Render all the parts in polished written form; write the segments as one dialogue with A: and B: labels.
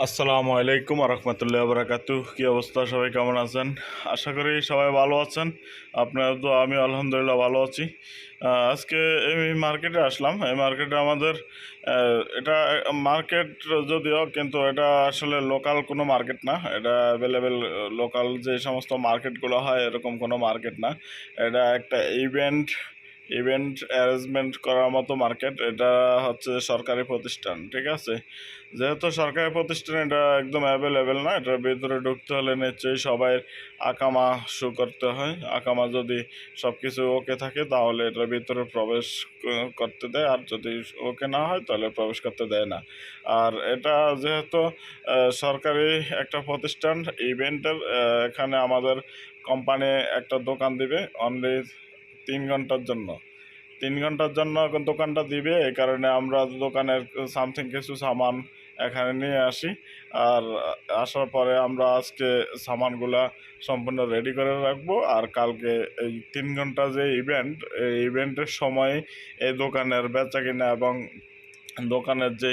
A: আসসালামু আলাইকুম রহমতুল্লাহ বারাকাতু। কি অবস্থা, সবাই কেমন আছেন? আশা করি সবাই ভালো আছেন। আপনারা তো, আমি আলহামদুলিল্লাহ ভালো আছি। আজকে এই মার্কেটে আসলাম। এই মার্কেটে আমাদের এটা মার্কেট যদিও, কিন্তু এটা আসলে লোকাল কোনো মার্কেট না। এটা অ্যাভেলেবেল লোকাল যে সমস্ত মার্কেটগুলো হয় এরকম কোনো মার্কেট না। এটা একটা ইভেন্ট ইভেন্ট অ্যারেঞ্জমেন্ট করার মতো মার্কেট। এটা হচ্ছে সরকারি প্রতিষ্ঠান, ঠিক আছে। যেহেতু সরকারি প্রতিষ্ঠান, এটা একদম অ্যাভেলেবেল না। এটার ভিতরে ঢুকতে হলে নিশ্চয়ই সবাই আকামা শো করতে হয়। আকামা যদি সব কিছু ওকে থাকে তাহলে এটার ভিতরে প্রবেশ করতে দেয়, আর যদি ওকে না হয় তাহলে প্রবেশ করতে দেয় না। আর এটা যেহেতু সরকারি একটা প্রতিষ্ঠান ইভেন্টের, এখানে আমাদের কোম্পানি একটা দোকান দিবে অনলি 3 ঘন্টার জন্য। 3 ঘন্টার জন্য দোকানটা দিবে, এই কারণে আমরা দোকানের সামথিং কিছু সামান এখানে নিয়ে আসি। আর আসার পরে আমরা আজকে সামানগুলা সম্পূর্ণ রেডি করে রাখবো। আর কালকে এই 3 ঘন্টা যে ইভেন্ট, এই ইভেন্টের সময় এই দোকানের বেচা কিনা এবং দোকানের যে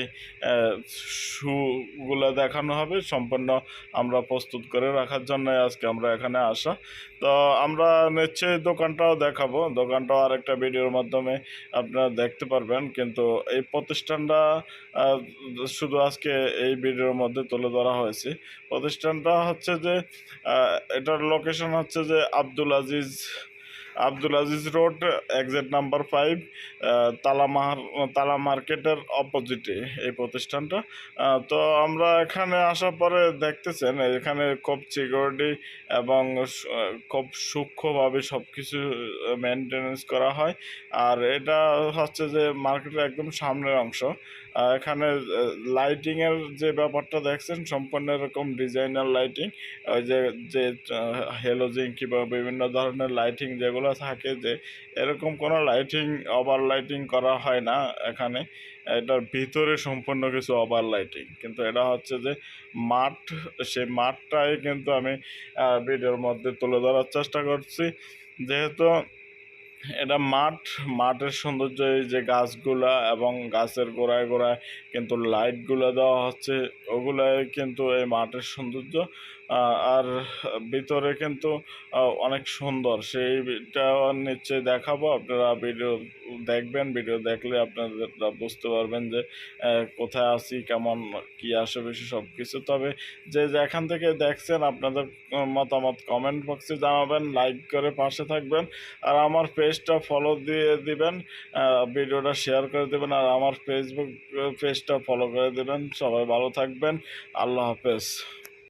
A: শুগুলো দেখানো হবে সম্পূর্ণ আমরা প্রস্তুত করে রাখার জন্য আজকে আমরা এখানে আসা। তো আমরা নিশ্চয়ই দোকানটাও দেখাবো, দোকানটাও আরেকটা ভিডিওর মাধ্যমে আপনারা দেখতে পারবেন। কিন্তু এই প্রতিষ্ঠানটা শুধু আজকে এই ভিডিওর মধ্যে তুলে ধরা হয়েছে। প্রতিষ্ঠানটা হচ্ছে যে এটার লোকেশন হচ্ছে যে Abdul Aziz road, exit number 5, তালা মার্কেটের অপোজিটে এই প্রতিষ্ঠানটা। তো আমরা এখানে আসার পরে দেখতেছেন এখানে খুব সিকিউরিটি এবং খুব সূক্ষ্মভাবে সব কিছু মেনটেনেন্স করা হয়। আর এটা হচ্ছে যে মার্কেটের একদম সামনের অংশ। এখানে লাইটিংয়ের যে ব্যাপারটা দেখছেন সম্পূর্ণ এরকম ডিজাইনার লাইটিং। ওই যে যে হেলোজিং কিংবা বিভিন্ন ধরনের লাইটিং যেগুলো থাকে, যে এরকম কোনো লাইটিং ওভার লাইটিং করা হয় না এখানে। এটার ভিতরে সম্পূর্ণ কিছু ওভার লাইটিং, কিন্তু এটা হচ্ছে যে মাঠ, সেই মাঠটাই কিন্তু আমি ভিডিওর মধ্যে তুলে ধরার চেষ্টা করছি। যেহেতু এটা মাঠের সৌন্দর্য, এই যে গাছগুলা এবং গাছের গোড়ায় গোড়ায় কিন্তু লাইটগুলো দেওয়া হচ্ছে, ওগুলাই কিন্তু এই মাঠের সৌন্দর্য। আর ভিতরে কিন্তু অনেক সুন্দর, সেইটা নিশ্চয়ই দেখাবো। আপনারা ভিডিও দেখবেন, ভিডিও দেখলে আপনারা বুঝতে পারবেন যে কোথায় আছি, কেমন কি আশেপাশে সব কিছু। তবে যে যেখান থেকে দেখছেন আপনাদের মতামত কমেন্ট বক্সে জানাবেন, লাইক করে পাশে থাকবেন, আর আমার পেজটা ফলো দিয়ে দিবেন, ভিডিওটা শেয়ার করে দেবেন, আর আমার ফেসবুক পেজটা ফলো করে দেবেন। সবাই ভালো থাকবেন। আল্লাহ হাফেজ।